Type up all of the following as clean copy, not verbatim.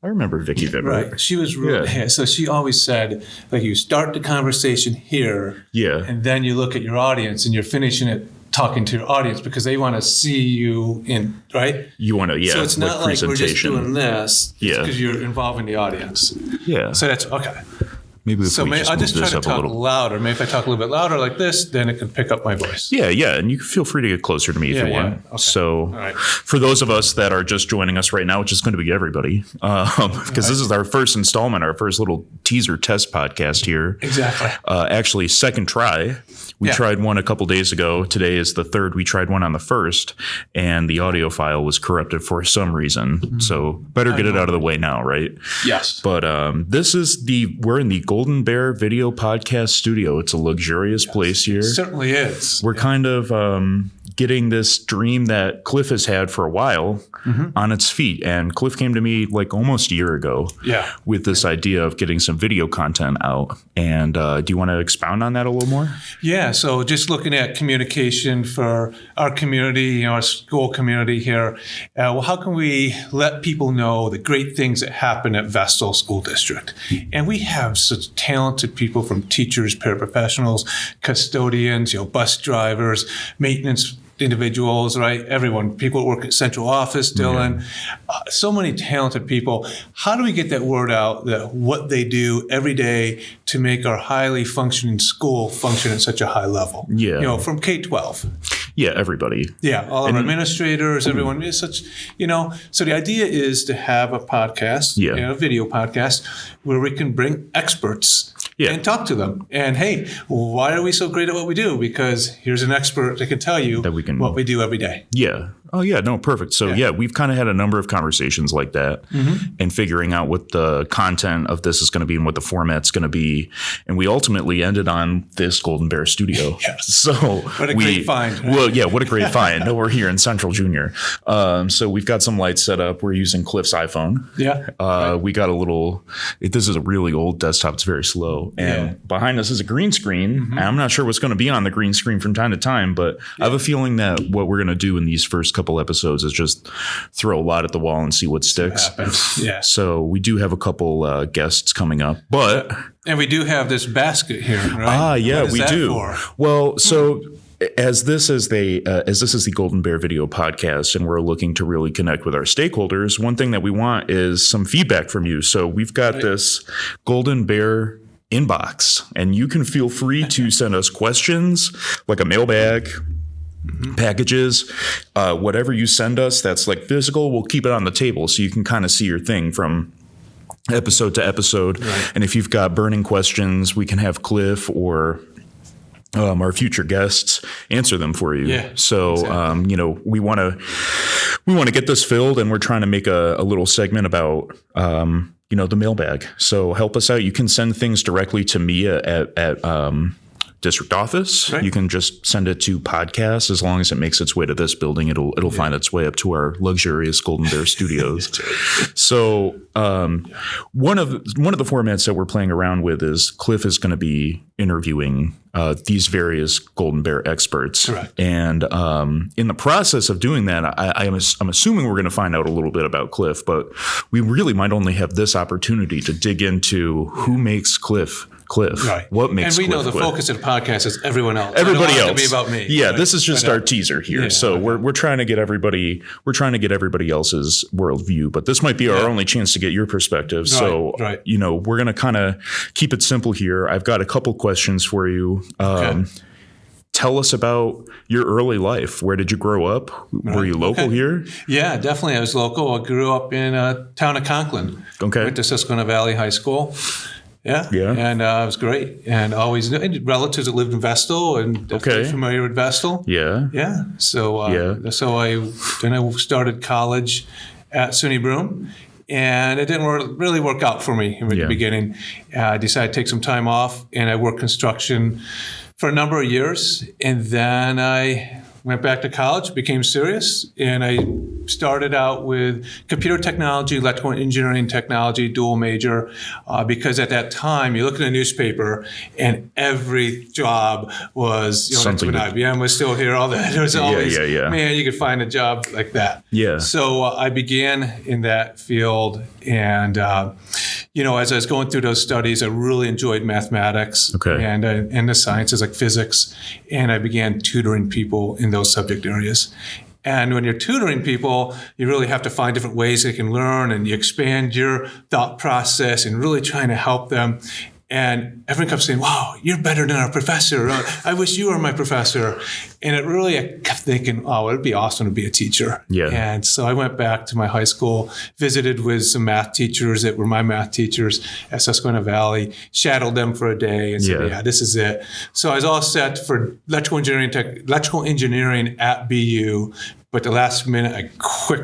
I remember Vicky Vibber. Right. She was really, so she always said, like, you start the conversation here, and then you look at your audience and you're finishing it talking to your audience because they want to see you in, right? You want to, So it's not like we're just doing this because you're involving the audience. Yeah. So that's, okay. Maybe if so we I'll just try to talk louder. Maybe if I talk a little bit louder like this, then it can pick up my voice. Yeah, and you can feel free to get closer to me if you want. Okay. So for those of us that are just joining us right now, which is going to be everybody, because this is our first installment, our first little teaser test podcast here. Exactly. Actually, second try. We tried one a couple days ago. Today is the third. We tried one on the first, and the audio file was corrupted for some reason. Mm-hmm. So better get it out of the way now, right? Yes. But we're in the Golden Bear Video Podcast Studio. It's a luxurious place here. It certainly is. We're kind of getting this dream that Cliff has had for a while on its feet. And Cliff came to me like almost a year ago with this idea of getting some video content out. And do you want to expound on that a little more? Yeah. So just looking at communication for our community, our school community here, how can we let people know the great things that happen at Vestal School District? And we have such talented people, from teachers, paraprofessionals, custodians, bus drivers, maintenance individuals, right? Everyone, people that work at central office, Dylan, so many talented people. How do we get that word out that what they do every day to make our highly functioning school function at such a high level? Yeah. From K-12. Yeah, everybody. Yeah, all of our administrators, everyone is such, So the idea is to have a podcast, a video podcast, where we can bring experts and talk to them. And hey, why are we so great at what we do? Because here's an expert that can tell you what we do every day. Yeah. Oh, yeah. No, perfect. So, we've kind of had a number of conversations like that and figuring out what the content of this is going to be and what the format's going to be. And we ultimately ended on this Golden Bear studio. So what a great find. Right? Well, what a great find. We're here in Central Junior. So we've got some lights set up. We're using Cliff's iPhone. Yeah. We got this is a really old desktop. It's very slow. And behind us is a green screen. And I'm not sure what's going to be on the green screen from time to time, but I have a feeling that what we're going to do in these first couple episodes is just throw a lot at the wall and see what sticks. So we do have a couple guests coming up, and we do have this basket here, right? We do. For? Well, so as this is the Golden Bear Video Podcast, and we're looking to really connect with our stakeholders, one thing that we want is some feedback from you. So we've got this Golden Bear inbox, and you can feel free to send us questions, like a mailbag, packages, whatever you send us that's like physical, we'll keep it on the table so you can kind of see your thing from episode to episode. And if you've got burning questions, we can have Cliff or our future guests answer them for you. So we want to get this filled, and we're trying to make a little segment about the mailbag. So help us out. You can send things directly to me at district office. You can just send it to podcast. As long as it makes its way to this building, it'll find its way up to our luxurious Golden Bear studios. So one of the formats that we're playing around with is Cliff is going to be interviewing these various Golden Bear experts. And in the process of doing that, I'm assuming we're going to find out a little bit about Cliff, but we really might only have this opportunity to dig into who makes Cliff. What makes Cliff? And we know the focus of the podcast is everyone else. Everybody else. To be about me. Yeah, this is just our teaser here. So we're trying to get everybody. We're trying to get everybody else's worldview, but this might be our only chance to get your perspective. So we're going to kind of keep it simple here. I've got a couple questions for you. Tell us about your early life. Where did you grow up? Were you local here? Yeah, definitely. I was local. I grew up in town of Conklin. Went to Susquehanna Valley High School. Yeah. And it was great. And always relatives that lived in Vestal, and definitely familiar with Vestal. Yeah. So so I started college at SUNY Broome, and it didn't really work out for me in the beginning. I decided to take some time off, and I worked construction for a number of years, and then I went back to college, became serious, and I started out with computer technology, electrical engineering technology, dual major, because at that time you look at a newspaper and every job was, that's when IBM was still here, all that. There was always, man, you could find a job like that. Yeah. So I began in that field, and as I was going through those studies, I really enjoyed mathematics and the sciences like physics, and I began tutoring people in those subject areas. And when you're tutoring people, you really have to find different ways they can learn, and you expand your thought process and really trying to help them. And everyone kept saying, wow, you're better than our professor. I wish you were my professor. And it really, I kept thinking, oh, it'd be awesome to be a teacher. Yeah. And so I went back to my high school, visited with some math teachers that were my math teachers at Susquehanna Valley, shadowed them for a day and said, yeah, this is it. So I was all set for electrical engineering at BU. But the last minute, I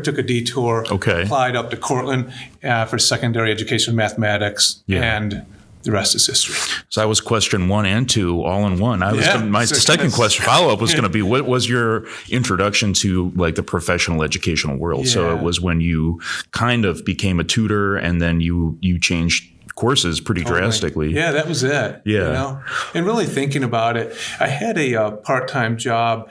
took a detour, applied up to Cortland for secondary education mathematics, and the rest is history. So that was question 1 and 2 all in one. My second question follow-up was going to be, what was your introduction to like the professional educational world? Yeah. So it was when you kind of became a tutor, and then you changed courses pretty drastically. Yeah, that was it. Yeah. And really thinking about it, I had a part-time job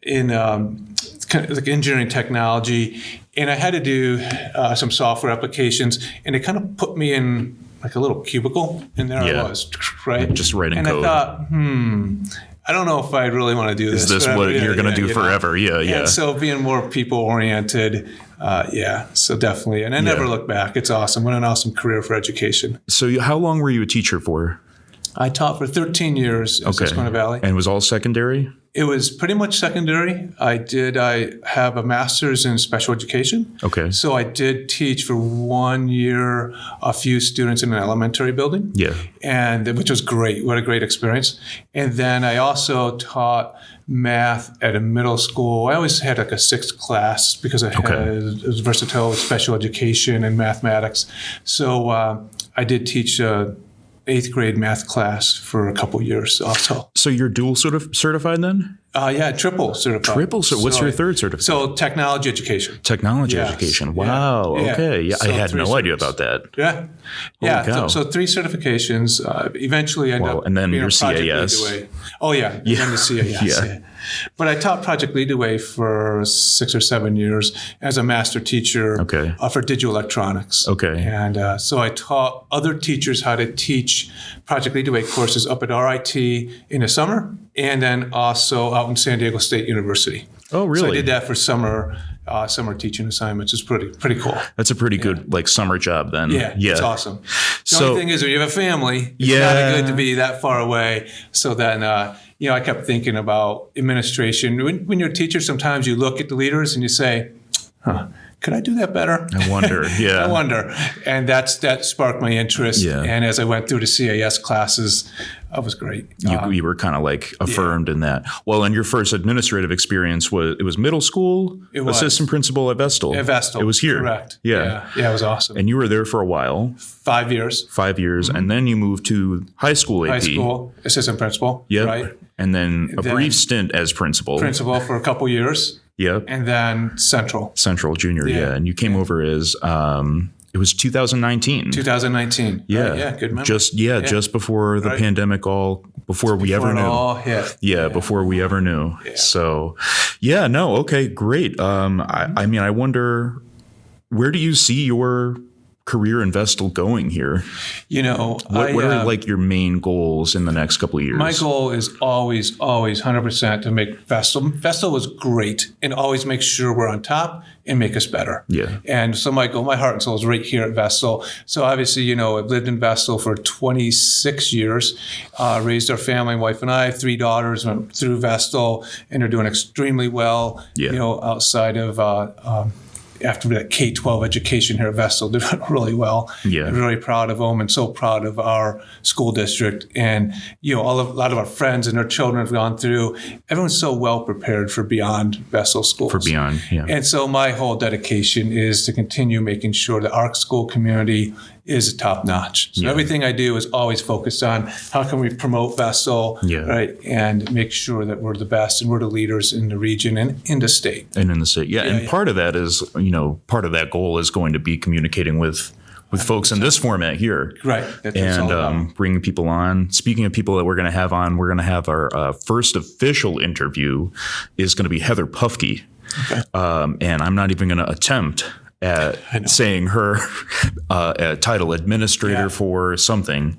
in kind of like engineering technology, and I had to do some software applications, and it kind of put me in like a little cubicle, and there I was, right? Just writing code. And I thought, I don't know if I really want to do this. Is this what you're going to do forever? Yeah. And so being more people-oriented, so definitely. And I never look back. It's awesome. What an awesome career for education. So how long were you a teacher for? I taught for 13 years in Susquehanna Valley. And it was all secondary? It was pretty much secondary. I have a master's in special education. Okay. So I did teach for 1 year a few students in an elementary building. Yeah. And which was great. What a great experience. And then I also taught math at a middle school. I always had like a 6th class because it was versatile with special education and mathematics. So I did teach 8th grade math class for a couple years also. So you're dual sort of certified then? Triple certified. Triple? So what's your third certificate? So technology education. Technology education. Wow. Yeah. Okay. Yeah, so I had no idea about that. Yeah. Yeah. So 3 certifications. Eventually I ended up and then being your a project CAS. lead away. Oh yeah. And then the CAS. Yeah. But I taught Project Lead the Way for 6 or 7 years as a master teacher for digital electronics. Okay. And so I taught other teachers how to teach Project Lead the Way courses up at RIT in the summer, and then also out in San Diego State University. Oh, really? So I did that for summer teaching assignments. It's pretty cool. That's a pretty good like summer job then. Yeah. It's awesome. The only thing is, when you have a family, it's not good to be that far away. So then, I kept thinking about administration. When you're a teacher, sometimes you look at the leaders and you say, could I do that better? I wonder. Yeah. I wonder. And that sparked my interest. Yeah. And as I went through the CAS classes, it was great. You were kind of like affirmed in that. Well, and your first administrative experience was middle school, assistant principal at Vestal. At Vestal. It was here. Correct. Yeah. Yeah, it was awesome. And you were there for a while. 5 years. 5 years. Mm-hmm. And then you moved to high school AP. High school, assistant principal. Yep. Right. And then a brief stint as principal. Principal for a couple years. Yep. And then Central Junior. Yeah. And you came over as, it was 2019. 2019. Yeah. Right, yeah. Good memory. Just before the pandemic before we ever knew. All hit. Yeah. Before we ever knew. Yeah. So okay, great. I mean, I wonder, where do you see your career in Vestal going here? What are like your main goals in the next couple of years? My goal is always 100% to make Vestal. Vestal was great, and always make sure we're on top and make us better. Yeah. And so my goal, my heart and soul is right here at Vestal. So obviously, I've lived in Vestal for 26 years, raised our family, wife and I, 3 daughters went through Vestal, and they're doing extremely well. Yeah. Outside of after that K-12 education here at Vestal, they're doing really well. Yeah. I'm really proud of them, and so proud of our school district. And, a lot of our friends and their children have gone through. Everyone's so well prepared for beyond Vestal schools. For beyond, yeah. And so my whole dedication is to continue making sure that our school community is top notch. So Yeah. everything I do is always focused on how can we promote Vestal, Yeah. right, and make sure that we're the best and we're the leaders in the region and in the state. And in the state, yeah. And yeah. part of that is, part of that goal is going to be communicating with folks in this format here. Right. That's what it's all about. And bringing people on. Speaking of people that we're going to have on, we're going to have our first official interview is going to be Heather Pufke. Okay. And I'm not even going to attempt at saying her title, administrator for something.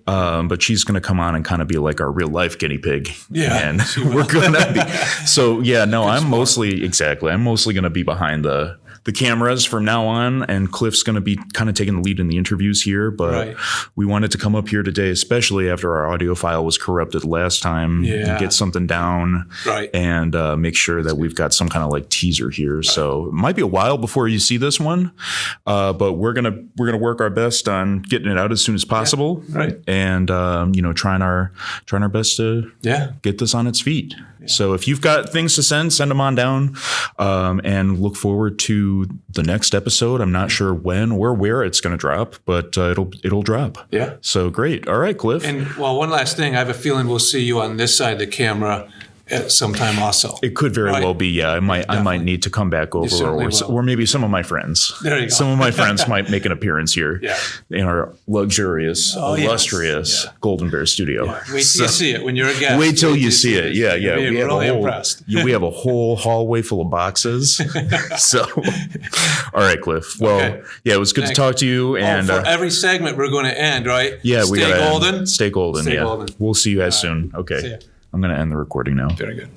But she's going to come on and kind of be like our real life guinea pig. Yeah. And we're going to be. So, yeah, no, I'm mostly going to be behind the cameras from now on, and Cliff's going to be kind of taking the lead in the interviews here. But we wanted to come up here today, especially after our audio file was corrupted last time, and get something down and make sure that we've got some kind of like teaser here. So it might be a while before you see this one, but we're gonna work our best on getting it out as soon as possible, and trying our best to get this on its feet. So if you've got things to send them on down, and look forward to the next episode. I'm not sure when or where it's going to drop, but it'll drop. Yeah. So great. All right, Cliff. And one last thing, I have a feeling we'll see you on this side of the camera at some time also. It could very well be. Yeah, I might need to come back over, or maybe some of my friends. There you go. Some of my friends might make an appearance here in our luxurious, illustrious Golden Bear studio. Yeah. Wait till you see it when you're a guest. Wait till you see it. Yeah. We have really impressed. We have a whole hallway full of boxes. So, all right, Cliff. Well, it was good to talk to you. And for every segment, we're going to end, right? Yeah, Stay golden. Stay golden. Stay golden. We'll see you guys soon. Okay. See ya. I'm going to end the recording now. Very good.